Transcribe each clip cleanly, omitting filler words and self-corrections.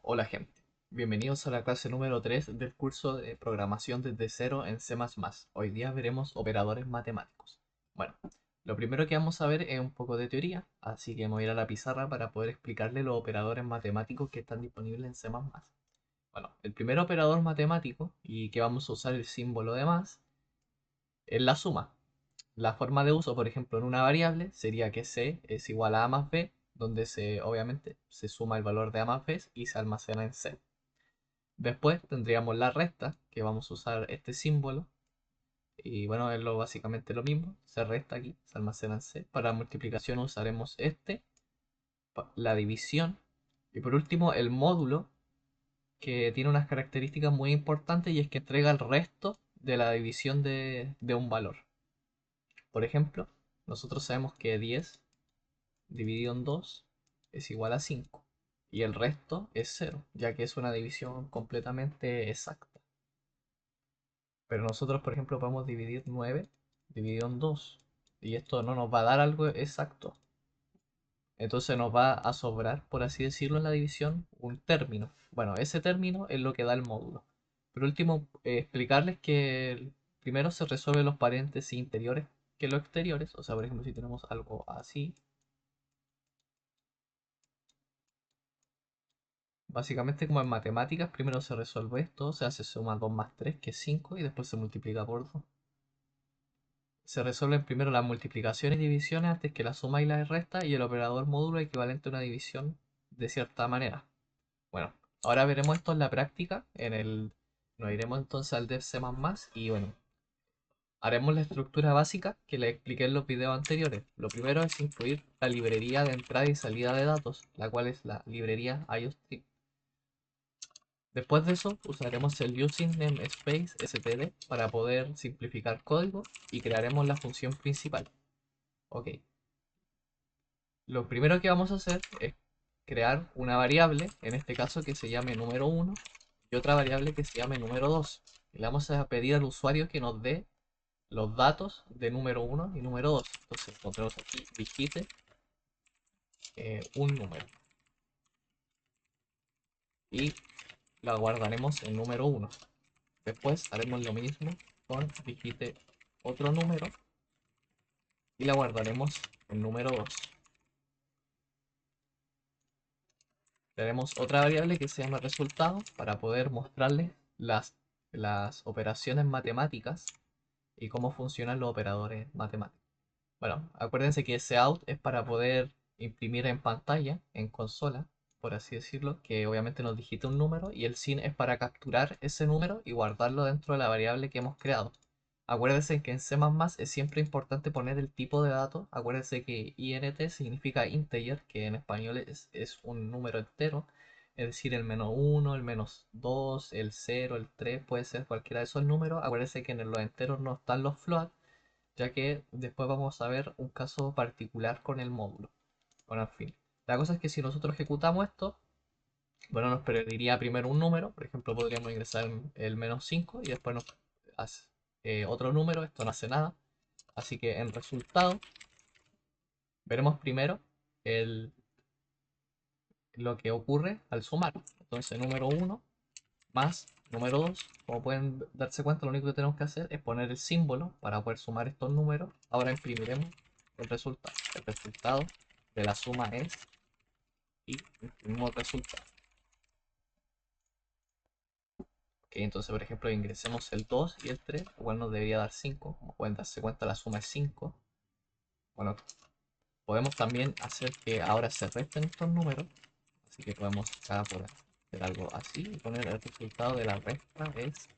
Hola gente, bienvenidos a la clase número 3 del curso de programación desde cero en C++. Hoy día veremos operadores matemáticos. Bueno, lo primero que vamos a ver es un poco de teoría, así que me voy a ir a la pizarra para poder explicarle los operadores matemáticos que están disponibles en C++. Bueno, el primer operador matemático, y que vamos a usar el símbolo de más, es la suma. La forma de uso, por ejemplo, en una variable sería que C es igual a más B, donde obviamente se suma el valor de A más B y se almacena en C. Después tendríamos la resta, que vamos a usar este símbolo. Y bueno, es básicamente lo mismo. Se resta aquí, se almacena en C. Para la multiplicación usaremos este, la división. Y por último, el módulo, que tiene unas características muy importantes y es que entrega el resto de la división de un valor. Por ejemplo, nosotros sabemos que 10 dividido en 2 es igual a 5. Y el resto es 0, ya que es una división completamente exacta. Pero nosotros, por ejemplo, podemos dividir 9 dividido en 2. Y esto no nos va a dar algo exacto. Entonces nos va a sobrar, por así decirlo, en la división un término. Bueno, ese término es lo que da el módulo. Por último, explicarles que primero se resuelven los paréntesis interiores que los exteriores. O sea, por ejemplo, si tenemos algo así, básicamente como en matemáticas, primero se resuelve esto, o sea, se suma 2 más 3, que es 5, y después se multiplica por 2. Se resuelven primero las multiplicaciones y divisiones antes que la suma y la resta, y el operador módulo equivalente a una división de cierta manera. Bueno, ahora veremos esto en la práctica. Nos iremos entonces al dev C++ y bueno, haremos la estructura básica que les expliqué en los videos anteriores. Lo primero es incluir la librería de entrada y salida de datos, la cual es la librería IOStream. Después de eso, usaremos el using namespace std para poder simplificar código y crearemos la función principal. Ok, lo primero que vamos a hacer es crear una variable, en este caso que se llame número 1, y otra variable que se llame número 2. Y le vamos a pedir al usuario que nos dé los datos de número 1 y número 2. Entonces pondremos aquí digite un número y la guardaremos en número 1. Después haremos lo mismo con digite otro número y la guardaremos en número 2. Tenemos otra variable que se llama resultado para poder mostrarles las operaciones matemáticas y cómo funcionan los operadores matemáticos. Bueno, acuérdense que ese out es para poder imprimir en pantalla, en consola, por así decirlo, que obviamente nos digita un número, y el sin es para capturar ese número y guardarlo dentro de la variable que hemos creado. Acuérdense que en C++ es siempre importante poner el tipo de dato. Acuérdense que int significa integer, que en español es un número entero. Es decir, el -1, el -2, el 0, el 3, puede ser cualquiera de esos números. Acuérdense que en los enteros no están los float, ya que después vamos a ver un caso particular con el módulo. Bueno, en fin. La cosa es que si nosotros ejecutamos esto, bueno, nos pediría primero un número. Por ejemplo, podríamos ingresar el -5 y después nos hace otro número. Esto no hace nada. Así que en resultado veremos primero el, lo que ocurre al sumar. Entonces número 1 más número 2. Como pueden darse cuenta, lo único que tenemos que hacer es poner el símbolo para poder sumar estos números. Ahora imprimiremos el resultado. El resultado de la suma es, y imprimimos el resultado. Ok, entonces por ejemplo ingresemos el 2 y el 3, igual nos debería dar 5. Como pueden darse cuenta, la suma es 5. Bueno, podemos también hacer que ahora se resten estos números. Así que podemos acá por hacer algo así y poner el resultado de la resta es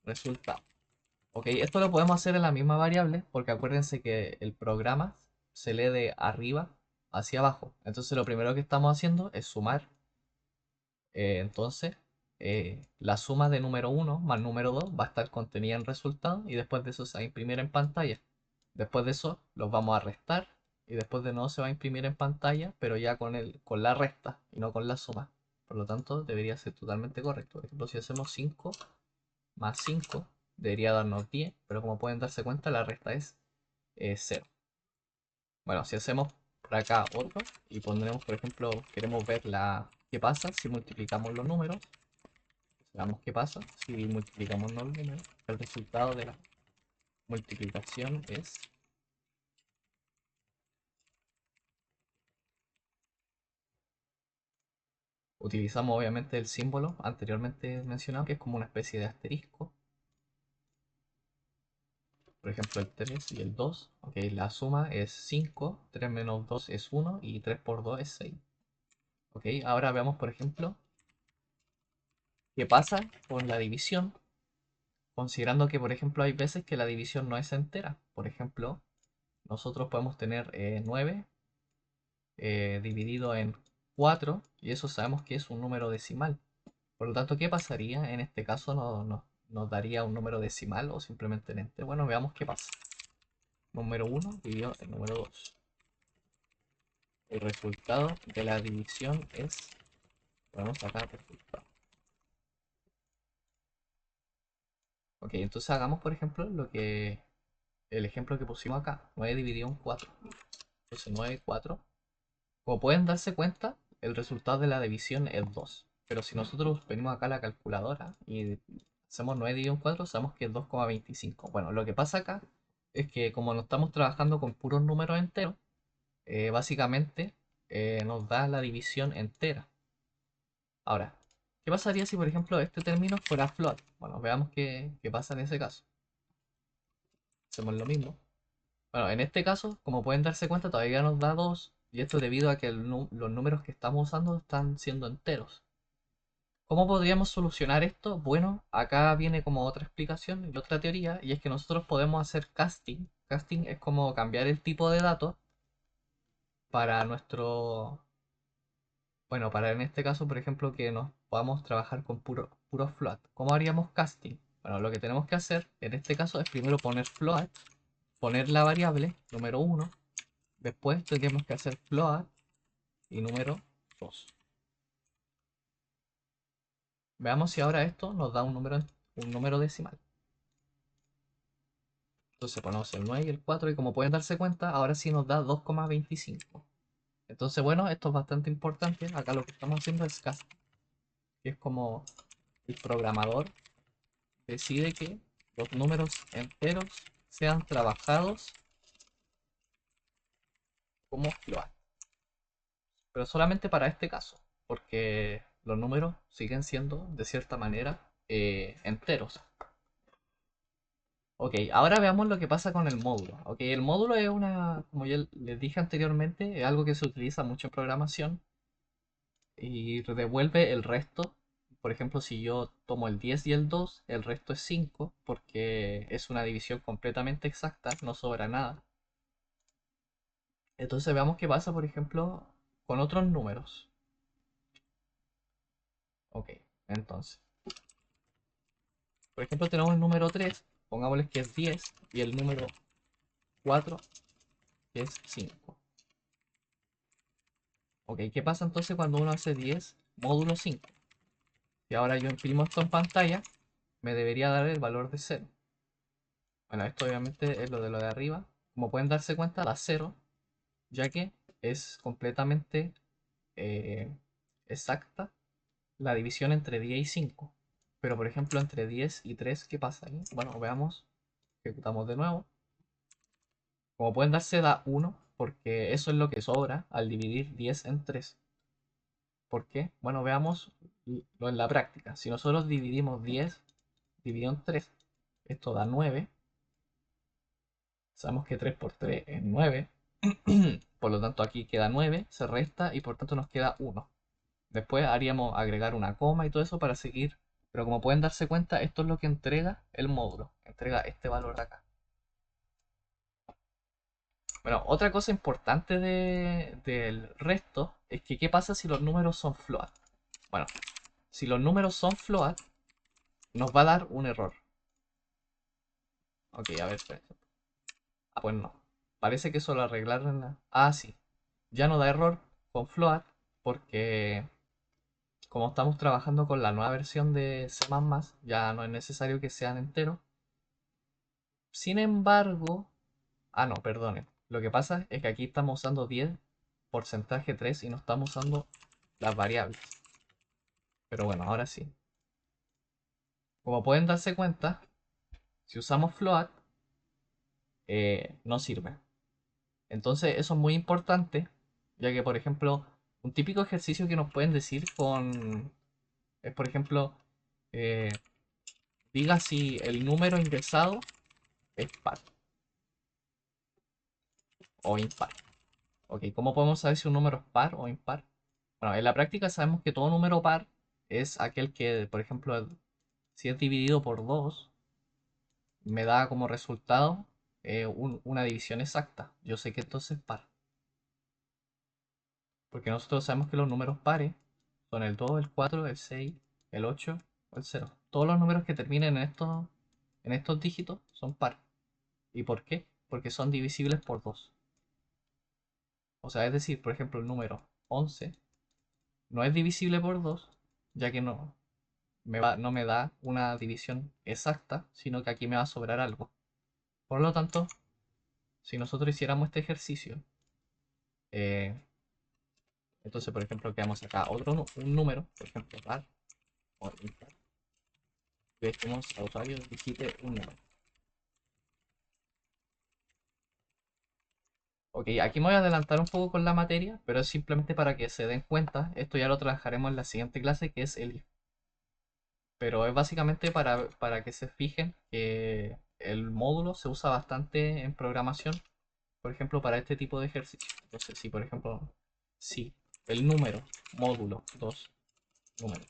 resultado. Ok, esto lo podemos hacer en la misma variable porque acuérdense que el programa se lee de arriba hacia abajo. Entonces lo primero que estamos haciendo es sumar. Entonces la suma de número 1 más número 2 va a estar contenida en resultado y después de eso se va a imprimir en pantalla. Después de eso los vamos a restar y después de nuevo se va a imprimir en pantalla, pero ya con la resta y no con la suma. Por lo tanto debería ser totalmente correcto. Por ejemplo, si hacemos 5 más 5 debería darnos 10, pero como pueden darse cuenta la resta es 0. Bueno, si hacemos por acá otro y pondremos, por ejemplo, queremos ver ¿Qué pasa si multiplicamos los números? Veamos qué pasa si multiplicamos los números. El resultado de la multiplicación es... Utilizamos obviamente el símbolo anteriormente mencionado, que es como una especie de asterisco. Por ejemplo, el 3 y el 2. Ok, la suma es 5, 3 menos 2 es 1 y 3 por 2 es 6. Ok, ahora veamos, por ejemplo, qué pasa con la división, considerando que, por ejemplo, hay veces que la división no es entera. Por ejemplo, nosotros podemos tener 9 dividido en 4 y eso sabemos que es un número decimal. Por lo tanto, ¿qué pasaría? En este caso nos daría un número decimal o simplemente en entero. Bueno, veamos qué pasa. Número 1 dividido en número 2. El resultado de la división es... Ponemos acá el resultado. Ok, entonces hagamos por ejemplo el ejemplo que pusimos acá. 9 dividido en 4. Entonces 9, 4. Como pueden darse cuenta, el resultado de la división es 2. Pero si nosotros venimos acá a la calculadora y hacemos 9 dividido en 4, sabemos que es 2,25. Bueno, lo que pasa acá es que como no estamos trabajando con puros números enteros, básicamente nos da la división entera. Ahora, ¿qué pasaría si por ejemplo este término fuera float? Bueno, veamos qué pasa en ese caso. Hacemos lo mismo. Bueno, en este caso, como pueden darse cuenta, todavía nos da 2, y esto debido a que los números que estamos usando están siendo enteros. ¿Cómo podríamos solucionar esto? Bueno, acá viene como otra explicación y otra teoría, y es que nosotros podemos hacer casting. Casting es como cambiar el tipo de datos para nuestro... Bueno, para en este caso, por ejemplo, que nos podamos trabajar con puro float. ¿Cómo haríamos casting? Bueno, lo que tenemos que hacer en este caso es primero poner float, poner la variable número 1. Después tendríamos que hacer float y número 2. Veamos si ahora esto nos da un número decimal. Entonces ponemos el 9 y el 4 y como pueden darse cuenta, ahora sí nos da 2,25. Entonces bueno, esto es bastante importante. Acá lo que estamos haciendo es casting, que es como el programador decide que los números enteros sean trabajados como float. Pero solamente para este caso, porque los números siguen siendo de cierta manera enteros. Ok, ahora veamos lo que pasa con el módulo. Ok, el módulo es como ya les dije anteriormente, es algo que se utiliza mucho en programación y devuelve el resto. Por ejemplo, si yo tomo el 10 y el 2, el resto es 5 porque es una división completamente exacta, no sobra nada. Entonces veamos qué pasa, por ejemplo, con otros números. Ok, entonces, por ejemplo, tenemos el número 3, pongámosle que es 10, y el número 4, que es 5. Ok, ¿qué pasa entonces cuando uno hace 10 módulo 5? Si ahora yo imprimo esto en pantalla, me debería dar el valor de 0. Bueno, esto obviamente es lo de arriba. Como pueden darse cuenta, da 0, ya que es completamente eh, exacta la división entre 10 y 5. Pero por ejemplo, entre 10 y 3, ¿qué pasa ahí? Bueno, veamos, ejecutamos de nuevo. Como pueden darse, da 1, porque eso es lo que sobra al dividir 10 en 3. ¿Por qué? Bueno, veamos lo en la práctica. Si nosotros dividimos 10 dividido en 3, esto da 9. Sabemos que 3 por 3 es 9. Por lo tanto, aquí queda 9, se resta y por tanto nos queda 1. Después haríamos agregar una coma y todo eso para seguir. Pero como pueden darse cuenta, esto es lo que entrega el módulo. Entrega este valor de acá. Bueno, otra cosa importante del resto es que ¿qué pasa si los números son float? Bueno, si los números son float, nos va a dar un error. Ok, a ver, espera. Ah, pues no. Parece que eso lo arreglaron. Ah, sí. Ya no da error con float porque como estamos trabajando con la nueva versión de C++, ya no es necesario que sean enteros. Sin embargo, ah, no, perdonen. Lo que pasa es que aquí estamos usando 10 porcentaje 3 y no estamos usando las variables. Pero bueno, ahora sí. Como pueden darse cuenta, si usamos float, no sirve. Entonces eso es muy importante, ya que por ejemplo, un típico ejercicio que nos pueden decir con es por ejemplo, eh, diga si el número ingresado es par o impar. Ok, ¿cómo podemos saber si un número es par o impar? Bueno, en la práctica sabemos que todo número par es aquel que, por ejemplo, si es dividido por 2 me da como resultado una división exacta. Yo sé que entonces es par. Porque nosotros sabemos que los números pares son el 2, el 4, el 6, el 8 o el 0. Todos los números que terminen en estos dígitos son par. ¿Y por qué? Porque son divisibles por 2. O sea, es decir, por ejemplo, el número 11 no es divisible por 2, ya que no me da una división exacta, sino que aquí me va a sobrar algo. Por lo tanto, si nosotros hiciéramos este ejercicio, eh, entonces, por ejemplo, quedamos acá un número, por ejemplo, par o impar, le decimos al usuario digite un número. Ok, aquí me voy a adelantar un poco con la materia, pero es simplemente para que se den cuenta, esto ya lo trabajaremos en la siguiente clase, que es el if. Pero es básicamente para que se fijen que el módulo se usa bastante en programación, por ejemplo, para este tipo de ejercicios. Entonces, si por ejemplo, si el número módulo 2 número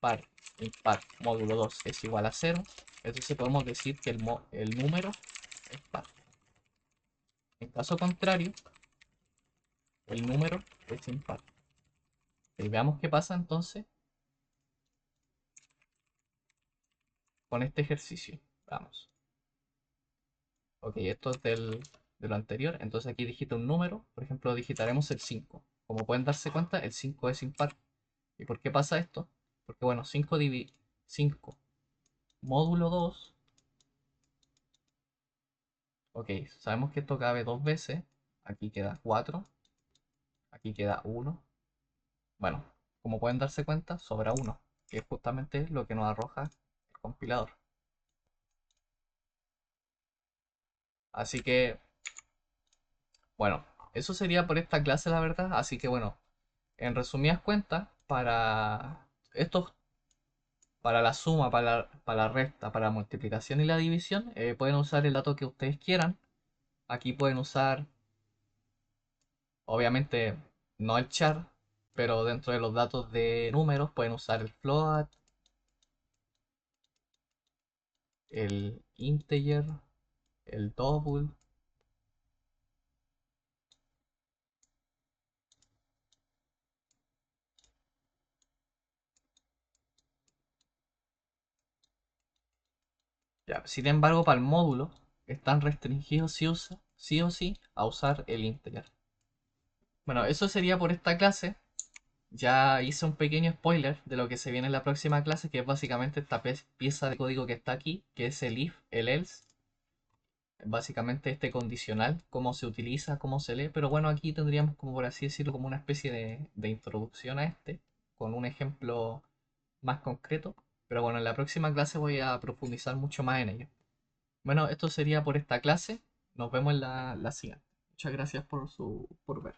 par impar módulo 2 es igual a 0, entonces podemos decir que el número es par. En caso contrario, el número es impar. Y veamos qué pasa entonces con este ejercicio. Vamos. Ok, esto es de lo anterior. Entonces aquí digita un número. Por ejemplo, digitaremos el 5. Como pueden darse cuenta, el 5 es impar. ¿Y por qué pasa esto? Porque bueno, 5 módulo 2. Ok, sabemos que esto cabe dos veces. Aquí queda 4. Aquí queda 1. Bueno, como pueden darse cuenta, sobra 1, que es justamente lo que nos arroja el compilador. Así que, bueno, eso sería por esta clase, la verdad. Así que, bueno, en resumidas cuentas, para la suma, para la resta, para la multiplicación y la división, pueden usar el dato que ustedes quieran. Aquí pueden usar, obviamente, no el char, pero dentro de los datos de números pueden usar el float, el integer, el double. Ya, sin embargo, para el módulo están restringidos sí o sí a usar el integer. Bueno, eso sería por esta clase. Ya hice un pequeño spoiler de lo que se viene en la próxima clase, que es básicamente esta pieza de código que está aquí, que es el if, el else. Básicamente este condicional, cómo se utiliza, cómo se lee. Pero bueno, aquí tendríamos como por así decirlo, como una especie de introducción a este, con un ejemplo más concreto. Pero bueno, en la próxima clase voy a profundizar mucho más en ello. Bueno, esto sería por esta clase. Nos vemos en la siguiente. Muchas gracias por ver.